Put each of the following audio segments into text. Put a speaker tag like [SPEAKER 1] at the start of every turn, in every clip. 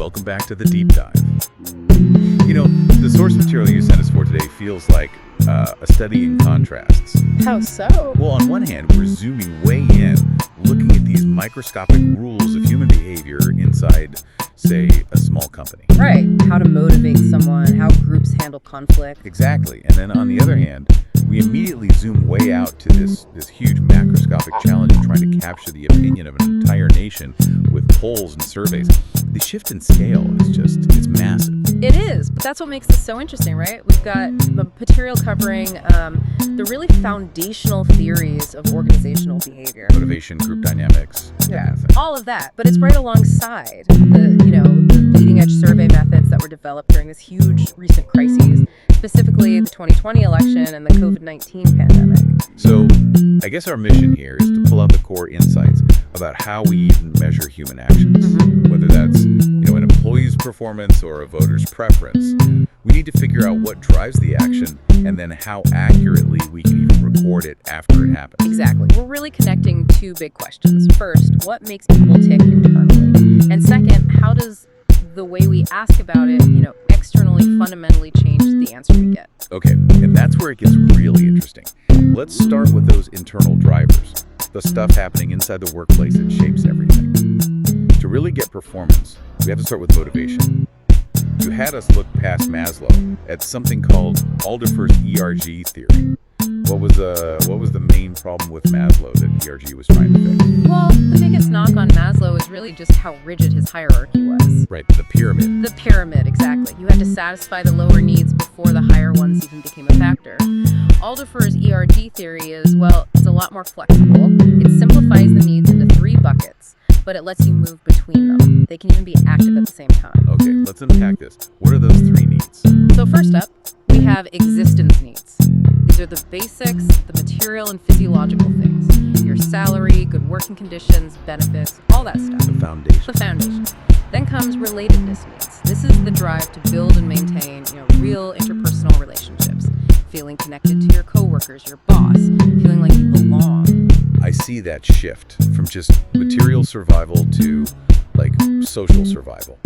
[SPEAKER 1] welcome back to the deep dive. You know, the source material you sent us for today feels like a study in contrasts.
[SPEAKER 2] How so?
[SPEAKER 1] Well, on one hand, we're zooming way in, looking at these microscopic rules of human behavior inside, say, a small company.
[SPEAKER 2] Right. How to motivate someone, how groups handle conflict.
[SPEAKER 1] Exactly. And then on the other hand, we immediately zoom way out to this huge macroscopic challenge of trying to capture the opinion of an entire nation with polls and surveys. The shift in scale is it's massive.
[SPEAKER 2] It is, but that's what makes this so interesting, right? We've got the material covering the really foundational theories of organizational behavior.
[SPEAKER 1] Motivation, group dynamics,
[SPEAKER 2] Yeah, all of that. But it's right alongside the leading edge survey methods that were developed during this huge recent crises, specifically the 2020 election and the COVID-19 pandemic.
[SPEAKER 1] So I guess our mission here is to pull out the core insights about how we even measure human actions, whether that's an employee's performance or a voter's preference. We need to figure out what drives the action and then how accurately we can even record it after it happens.
[SPEAKER 2] Exactly. We're really connecting two big questions. First, what makes people tick internally? And second, how does the way we ask about it, externally fundamentally change the answer we get?
[SPEAKER 1] Okay, and that's where it gets really interesting. Let's start with those internal drivers, the stuff happening inside the workplace that shapes everything. To really get performance, we have to start with motivation. You had us look past Maslow at something called Alderfer's ERG theory. What was the main problem with Maslow that ERG was trying to fix?
[SPEAKER 2] Well, the biggest knock on Maslow is really just how rigid his hierarchy was.
[SPEAKER 1] Right, the pyramid.
[SPEAKER 2] The pyramid, exactly. You had to satisfy the lower needs before the higher ones even became a factor. Alderfer's ERG theory is, it's a lot more flexible. It simplifies the needs into 3 buckets, but it lets you move between them. They can even be active at the same time.
[SPEAKER 1] Okay, let's unpack this. What are those 3 needs?
[SPEAKER 2] So first up, we have existence needs. These are the basics, the material and physiological things. Your salary, good working conditions, benefits, all that stuff.
[SPEAKER 1] The foundation.
[SPEAKER 2] The foundation. Then comes relatedness needs. This is the drive to build and maintain, real interpersonal relationships. Feeling connected to your coworkers, your boss, feeling like you belong.
[SPEAKER 1] I see that shift from just material survival to social survival.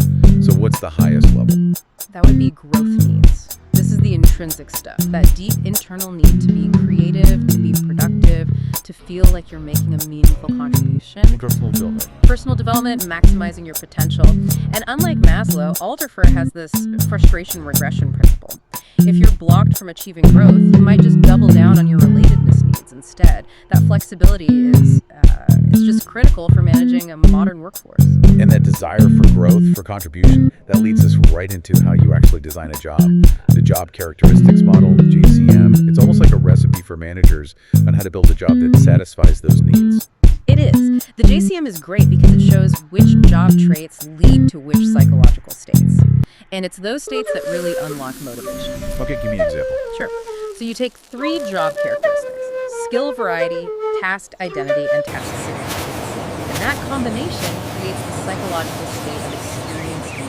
[SPEAKER 1] So what's the highest level?
[SPEAKER 2] That would be growth needs. This is the intrinsic stuff, that deep internal need to be creative, to be productive, to feel like you're making a meaningful contribution.
[SPEAKER 1] Personal development.
[SPEAKER 2] Personal development, maximizing your potential. And unlike Maslow, Alderfer has this frustration regression principle. If you're blocked from achieving growth, you might just double down on your relatedness needs instead. That flexibility is just critical for managing a modern workforce.
[SPEAKER 1] And that desire for growth, for contribution, that leads us right into how you actually design a job. The job characteristics model, the JCM, it's almost like a recipe for managers on how to build a job that satisfies those needs.
[SPEAKER 2] It is. The JCM is great because it shows which job traits lead to which psychological states. And it's those states that really unlock motivation.
[SPEAKER 1] Okay, give me an example.
[SPEAKER 2] Sure. So you take 3 job characteristics: skill variety, task identity, and task significance. And that combination creates the psychological state of experience and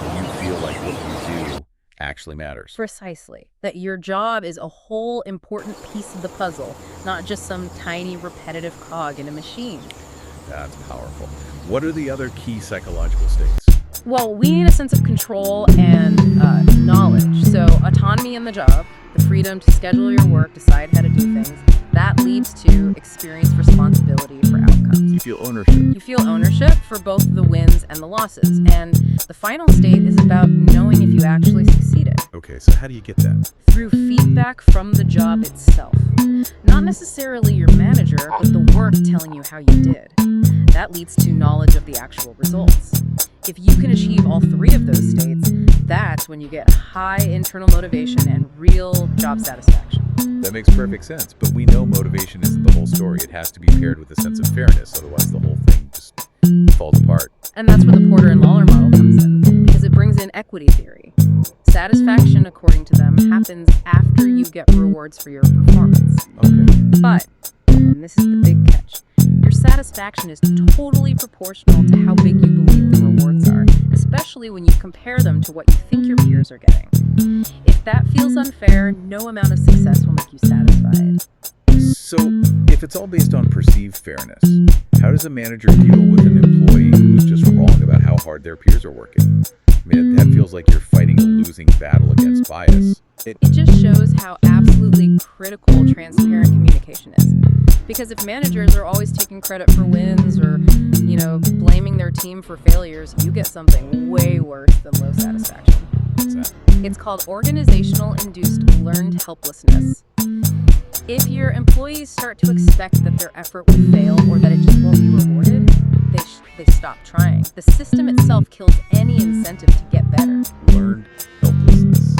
[SPEAKER 2] meaning.
[SPEAKER 1] You feel like what you do actually matters.
[SPEAKER 2] Precisely. That your job is a whole important piece of the puzzle, not just some tiny repetitive cog in a machine.
[SPEAKER 1] That's powerful. What are the other key psychological states?
[SPEAKER 2] Well, we need a sense of control and knowledge. So autonomy in the job, the freedom to schedule your work, decide how to do things, that leads to experience responsibility for outcomes.
[SPEAKER 1] You feel ownership.
[SPEAKER 2] You feel ownership for both the wins and the losses. And the final state is about knowing if you actually succeeded.
[SPEAKER 1] Okay, so how do you get that?
[SPEAKER 2] Through feedback from the job itself. Not necessarily your manager, but the work telling you how you did. That leads to knowledge of the actual results. If you can achieve all 3 of those states, that's when you get high internal motivation and real job satisfaction.
[SPEAKER 1] That makes perfect sense, but we know motivation isn't the whole story. It has to be paired with a sense of fairness, otherwise the whole thing just falls apart.
[SPEAKER 2] And that's where the Porter and Lawler model comes in, because it brings in equity theory. Satisfaction, according to them, happens after you get rewards for your performance.
[SPEAKER 1] Okay.
[SPEAKER 2] But, and this is the big catch, your satisfaction is totally proportional to how big you believe the rewards are, especially when you compare them to what you think your peers are getting. If that feels unfair, no amount of success will make you satisfied.
[SPEAKER 1] So, if it's all based on perceived fairness, how does a manager deal with an employee who's just wrong about how hard their peers are working. I mean, that feels like you're fighting a losing battle against bias.
[SPEAKER 2] It just shows how absolutely critical transparent communication is. Because if managers are always taking credit for wins or, blaming their team for failures, you get something way worse than low satisfaction.
[SPEAKER 1] What's that?
[SPEAKER 2] It's called organizational-induced learned helplessness. If your employees start to expect that their effort will fail or that it just won't be rewarded, they stop trying. The system itself kills any incentive to get better.
[SPEAKER 1] Learned helplessness.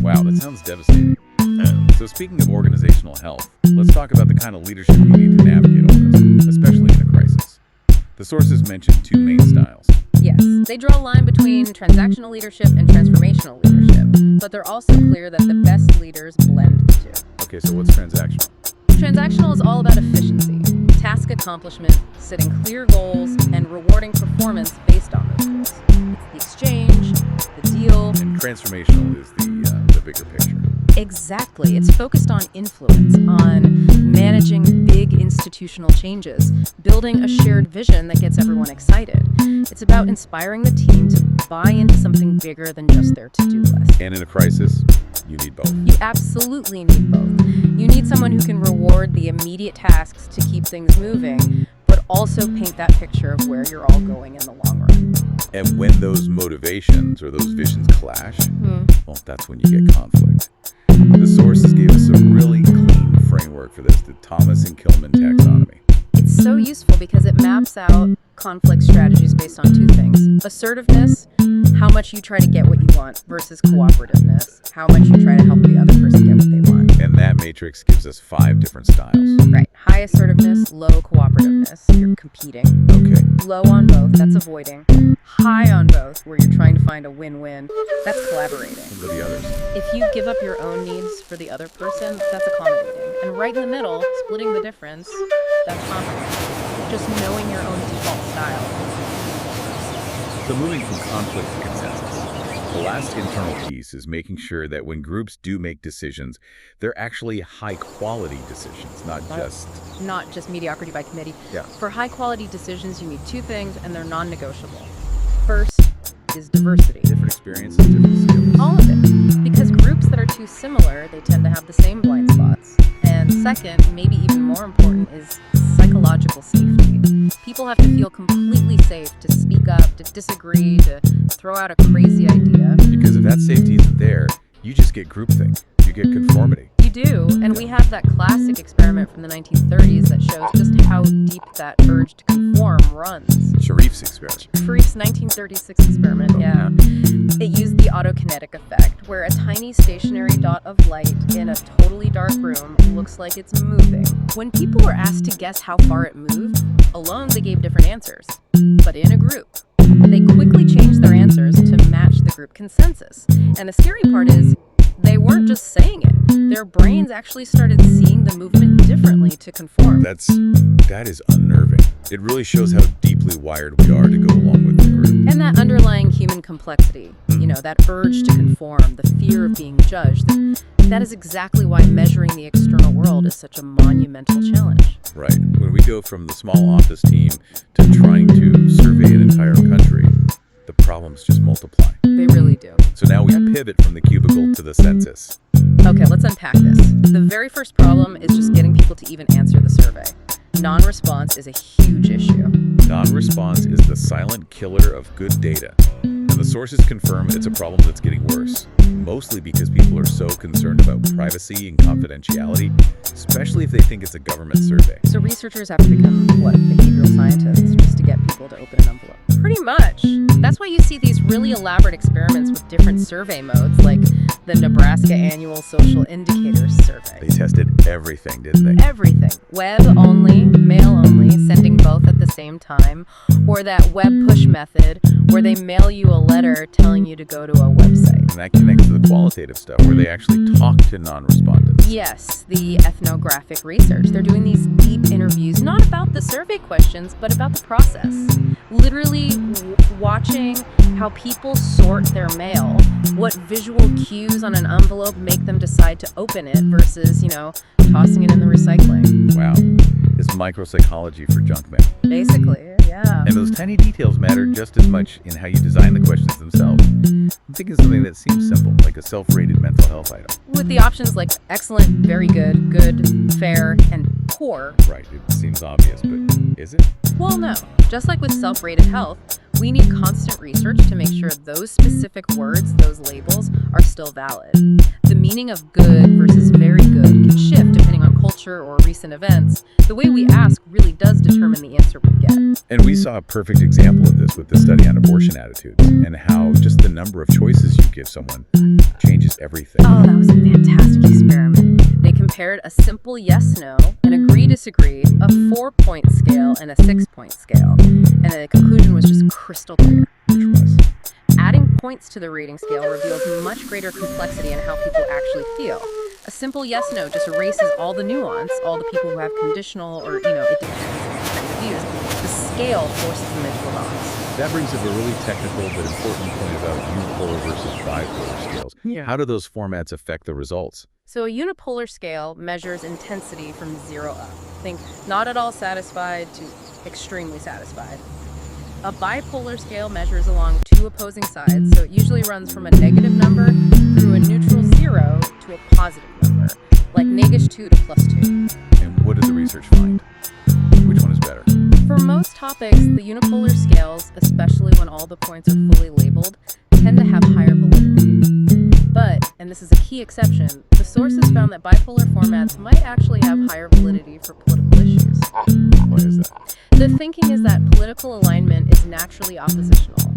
[SPEAKER 1] Wow, that sounds devastating. So speaking of organizational health, let's talk about the kind of leadership you need to navigate all this, especially in a crisis. The sources mention two main styles.
[SPEAKER 2] Yes, they draw a line between transactional leadership and transformational leadership, but they're also clear that the best leaders blend the two.
[SPEAKER 1] Okay, so what's transactional?
[SPEAKER 2] Transactional is all about efficiency, task accomplishment, setting clear goals, and rewarding performance based on those goals. It's the exchange, the deal.
[SPEAKER 1] And transformational is the bigger picture.
[SPEAKER 2] Exactly. It's focused on influence, on managing big institutional changes, building a shared vision that gets everyone excited. It's about inspiring the team to buy into something bigger than just their to-do list.
[SPEAKER 1] And in a crisis, you need both.
[SPEAKER 2] You absolutely need both. You need someone who can reward the immediate tasks to keep things moving, but also paint that picture of where you're all going in the long run.
[SPEAKER 1] And when those motivations or those visions clash, well, that's when you get conflict. The sources gave us a really clean framework for this, the Thomas and Kilman taxonomy.
[SPEAKER 2] It's so useful because it maps out conflict strategies based on two things. Assertiveness, how much you try to get what you want, versus cooperativeness, how much you try to help the other person get what they want.
[SPEAKER 1] And that matrix gives us 5 different styles.
[SPEAKER 2] Right. High assertiveness, low cooperativeness. You're competing.
[SPEAKER 1] Okay.
[SPEAKER 2] Low on both, that's avoiding. High on both, where you're trying to find a win-win, that's collaborating.
[SPEAKER 1] What are the others?
[SPEAKER 2] If you give up your own needs for the other person, that's accommodating. And right in the middle, splitting the difference, that's compromise. Just knowing your own default style.
[SPEAKER 1] So moving from conflict to consensus, the last internal piece is making sure that when groups do make decisions, they're actually high-quality decisions, not just
[SPEAKER 2] mediocrity by committee.
[SPEAKER 1] Yeah.
[SPEAKER 2] For high-quality decisions, you need two things, and they're non-negotiable. First is diversity.
[SPEAKER 1] different experiences, different skills.
[SPEAKER 2] All of it. Because groups that are too similar, they tend to have the same blind spots. And second, maybe even more important, is psychological safety. People have to feel completely safe to speak up, to disagree, to throw out a crazy idea.
[SPEAKER 1] Because if that safety isn't there, you just get groupthink. You get conformity.
[SPEAKER 2] You do, and we have that classic experiment from the 1930s that shows just how deep that urge to conform runs.
[SPEAKER 1] Sharif's experiment.
[SPEAKER 2] Sharif's 1936 experiment, yeah. It used the autokinetic effect, where a tiny stationary dot of light in a totally dark room looks like it's moving. When people were asked to guess how far it moved, alone they gave different answers. But in a group, they quickly changed their answers to match the group consensus. And the scary part is, they weren't just saying it. Their brains actually started seeing the movement differently to conform.
[SPEAKER 1] That is unnerving. It really shows how deeply wired we are to go along with the group.
[SPEAKER 2] And that underlying human complexity, that urge to conform, the fear of being judged, that is exactly why measuring the external world is such a monumental challenge.
[SPEAKER 1] Right. When we go from the small office team to trying to survey an entire country, the problems just multiply.
[SPEAKER 2] They really do.
[SPEAKER 1] So now we pivot from the cubicle to the census.
[SPEAKER 2] Okay, let's unpack this. The very first problem is just getting people to even answer the survey. Non-response is a huge issue.
[SPEAKER 1] Non-response is the silent killer of good data. And the sources confirm it's a problem that's getting worse, mostly because people are so concerned about privacy and confidentiality, especially if they think it's a government survey.
[SPEAKER 2] So researchers have to become, behavioral scientists just to get people to open an envelope? Pretty much. That's why you see these really elaborate experiments with different survey modes, like the Nebraska Annual Social Indicators Survey.
[SPEAKER 1] They tested everything, didn't they?
[SPEAKER 2] Everything. Web only, mail only, sending both at the same time, or that web push method where they mail you a letter telling you to go to a website.
[SPEAKER 1] And that connects to the qualitative stuff where they actually talk to non-respondents.
[SPEAKER 2] Yes, the ethnographic research. They're doing these deep interviews, not about the survey questions, but about the process. Literally watching how people sort their mail, what visual cues on an envelope make them decide to open it versus, tossing it in the recycling.
[SPEAKER 1] Wow. It's micropsychology for junk mail.
[SPEAKER 2] Basically, yeah. Yeah.
[SPEAKER 1] And those tiny details matter just as much in how you design the questions themselves. I'm thinking something that seems simple, like a self-rated mental health item.
[SPEAKER 2] With the options like excellent, very good, good, fair, and poor.
[SPEAKER 1] Right, it seems obvious, but is it?
[SPEAKER 2] Well, no. Just like with self-rated health, we need constant research to make sure those specific words, those labels, are still valid. The meaning of good versus very good can shift depending on culture or recent events. The way we ask really does determine the answer we get.
[SPEAKER 1] And we saw a perfect example of this with the study on abortion attitudes and how just the number of choices you give someone changes everything.
[SPEAKER 2] Oh, that was a fantastic experiment. They compared a simple yes-no, an agree-disagree, a 4-point scale, and a 6-point scale. And the conclusion was just crystal clear.
[SPEAKER 1] Which was?
[SPEAKER 2] Adding points to the rating scale reveals much greater complexity in how people actually feel. A simple yes-no just erases all the nuance, all the people who have conditional or, it depends kind of views. The scale forces them into a box.
[SPEAKER 1] That brings up a really technical but important point about unipolar versus bipolar scales.
[SPEAKER 2] Yeah.
[SPEAKER 1] How do those formats affect the results?
[SPEAKER 2] So a unipolar scale measures intensity from 0 up. Think not at all satisfied to extremely satisfied. A bipolar scale measures along two opposing sides, so it usually runs from a negative number through a neutral 0 to a positive number, like -2 to +2.
[SPEAKER 1] And what did the research find? Which one is better?
[SPEAKER 2] For most topics, the unipolar scales, especially when all the points are fully labeled, tend to have higher validity. But, and this is a key exception, the sources found that bipolar formats might actually have higher validity for political issues.
[SPEAKER 1] Why is that?
[SPEAKER 2] The thinking is that political alignment is naturally oppositional.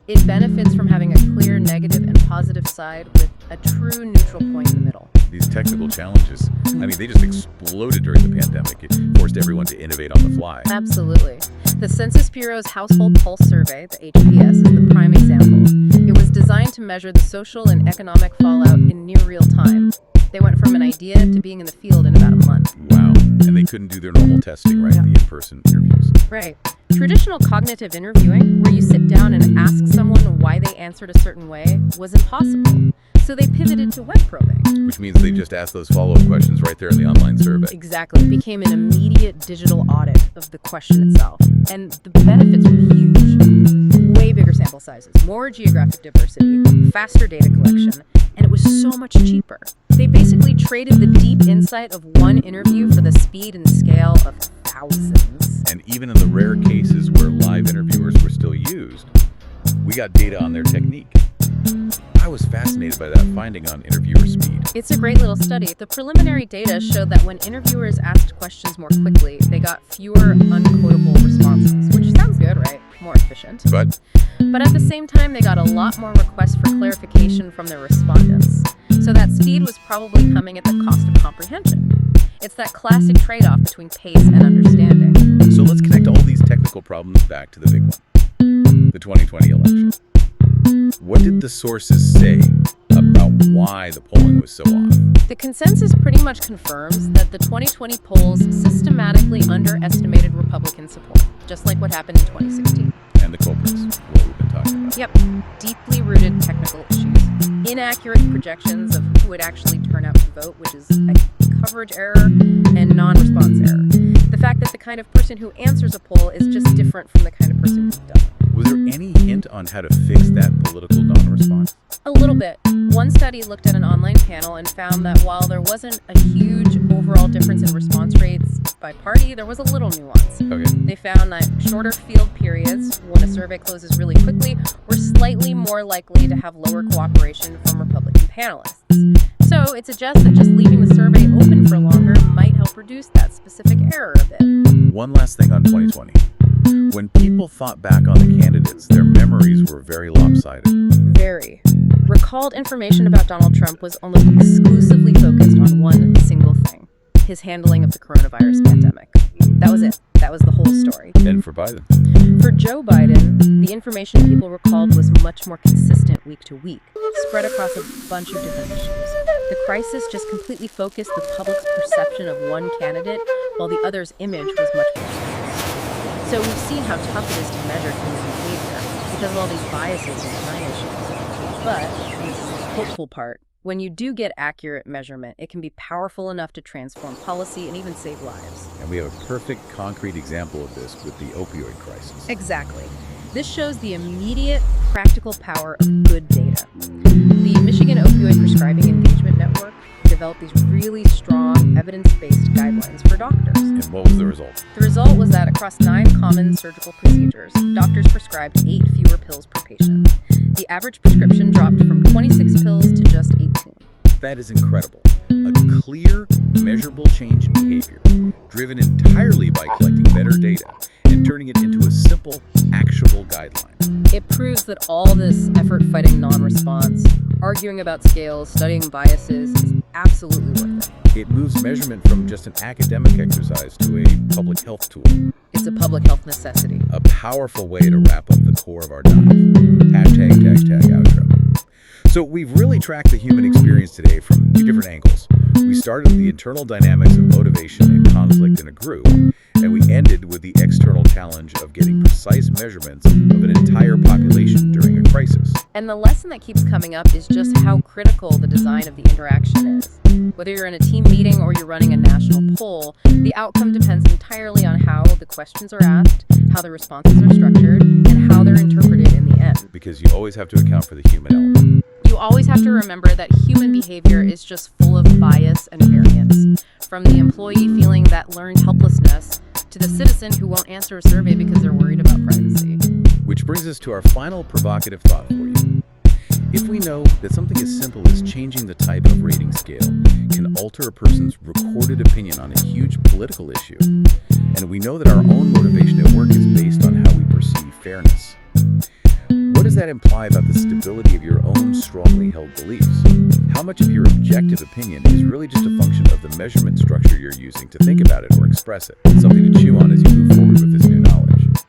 [SPEAKER 2] It benefits from having a clear negative and positive side with a true neutral point in the middle.
[SPEAKER 1] These technical challenges, they just exploded during the pandemic. It forced everyone to innovate on the fly.
[SPEAKER 2] Absolutely. The Census Bureau's Household Pulse Survey, the HPS, is the prime example. It was designed to measure the social and economic fallout in near real time. They went from an idea to being in the field in about a month.
[SPEAKER 1] Wow. And they couldn't do their normal testing, right?
[SPEAKER 2] Yeah.
[SPEAKER 1] The in-person interviews.
[SPEAKER 2] Right. Traditional cognitive interviewing, where you sit down and ask someone why they answered a certain way, was impossible. So they pivoted to web probing.
[SPEAKER 1] Which means they just asked those follow-up questions right there in the online survey.
[SPEAKER 2] Exactly. It became an immediate digital audit of the question itself. And the benefits were huge. Way bigger sample sizes, more geographic diversity, faster data collection, and it was so much cheaper. They basically traded the deep insight of one interview for the speed and scale of thousands.
[SPEAKER 1] And even in the rare cases where live interviewers were still used, we got data on their technique. I was fascinated by that finding on interviewer speed.
[SPEAKER 2] It's a great little study. The preliminary data showed that when interviewers asked questions more quickly, they got fewer unquotable responses, which sounds good, right? More efficient.
[SPEAKER 1] But
[SPEAKER 2] But at the same time, they got a lot more requests for clarification from their respondents. So that speed was probably coming at the cost of comprehension. It's that classic trade-off between pace and understanding.
[SPEAKER 1] so let's connect all these technical problems back to the big one, the 2020 election. What did the sources say about why the polling was so off?
[SPEAKER 2] The consensus pretty much confirms that the 2020 polls systematically underestimated Republican support, just like what happened in 2016.
[SPEAKER 1] And the culprits, what we've been talking about.
[SPEAKER 2] Yep, deeply rooted technical issues. Inaccurate projections of who would actually turn out to vote, which is a coverage error, and non-response error. The fact that the kind of person who answers a poll is just different from the kind of person who doesn't.
[SPEAKER 1] Was there any hint on how to fix that political non-response?
[SPEAKER 2] A little bit. One study looked at an online panel and found that while there wasn't a huge overall difference in response rates by party, there was a little nuance.
[SPEAKER 1] Okay.
[SPEAKER 2] They found that shorter field periods, when a survey closes really quickly, were slightly more likely to have lower cooperation from Republican panelists. So it suggests that just leaving the survey open for longer might help reduce that specific error a bit.
[SPEAKER 1] One last thing on 2020. When people thought back on the candidates, their memories were very lopsided.
[SPEAKER 2] Very. Recalled information about Donald Trump was almost exclusively focused on one single thing: his handling of the coronavirus pandemic. That was it. That was the whole story.
[SPEAKER 1] And for Biden?
[SPEAKER 2] For Joe Biden, the information people recalled was much more consistent week to week, spread across a bunch of different issues. The crisis just completely focused the public's perception of one candidate, while the other's image was much more diffuse. So we've seen how tough it is to measure human behavior because of all these biases and design issues. But, and this is the hopeful part, When you do get accurate measurement, it can be powerful enough to transform policy and even save lives.
[SPEAKER 1] And we have a perfect concrete example of this with the opioid crisis.
[SPEAKER 2] Exactly. This shows the immediate, practical power of good data. The Michigan Opioid Prescribing Engagement Network developed these really strong, evidence-based guidelines for doctors.
[SPEAKER 1] And what was the result?
[SPEAKER 2] The result was that across 9 common surgical procedures, doctors prescribed 8 fewer pills per patient. The average prescription dropped from 26 pills to just 18.
[SPEAKER 1] That is incredible. A clear, measurable change in behavior, driven entirely by collecting better data and turning it into a simple, actionable guideline.
[SPEAKER 2] It proves that all this effort fighting non-response, arguing about scales, studying biases, is absolutely worth it.
[SPEAKER 1] It moves measurement from just an academic exercise to a public health tool.
[SPEAKER 2] It's a public health necessity.
[SPEAKER 1] A powerful way to wrap up the core of our dive. #outro. So we've really tracked the human experience today from 2 different angles. We started with the internal dynamics of motivation and conflict in a group, and we ended with the external challenge of getting precise measurements of an entire population during a crisis.
[SPEAKER 2] And the lesson that keeps coming up is just how critical the design of the interaction is. Whether you're in a team meeting or you're running a national poll, the outcome depends entirely on how the questions are asked, how the responses are structured, and how they're interpreted in the end.
[SPEAKER 1] Because you always have to account for the human element.
[SPEAKER 2] You always have to remember that human behavior is just full of bias and variance. From the employee feeling that learned helplessness to the citizen who won't answer a survey because they're worried about privacy.
[SPEAKER 1] Which brings us to our final provocative thought for you. If we know that something as simple as changing the type of rating scale can alter a person's recorded opinion on a huge political issue, and we know that our own motivation at work is based on how we perceive fairness, what does that imply about the stability of your own strongly held beliefs? How much of your objective opinion is really just a function of the measurement structure you're using to think about it or express it? Something to chew on as you move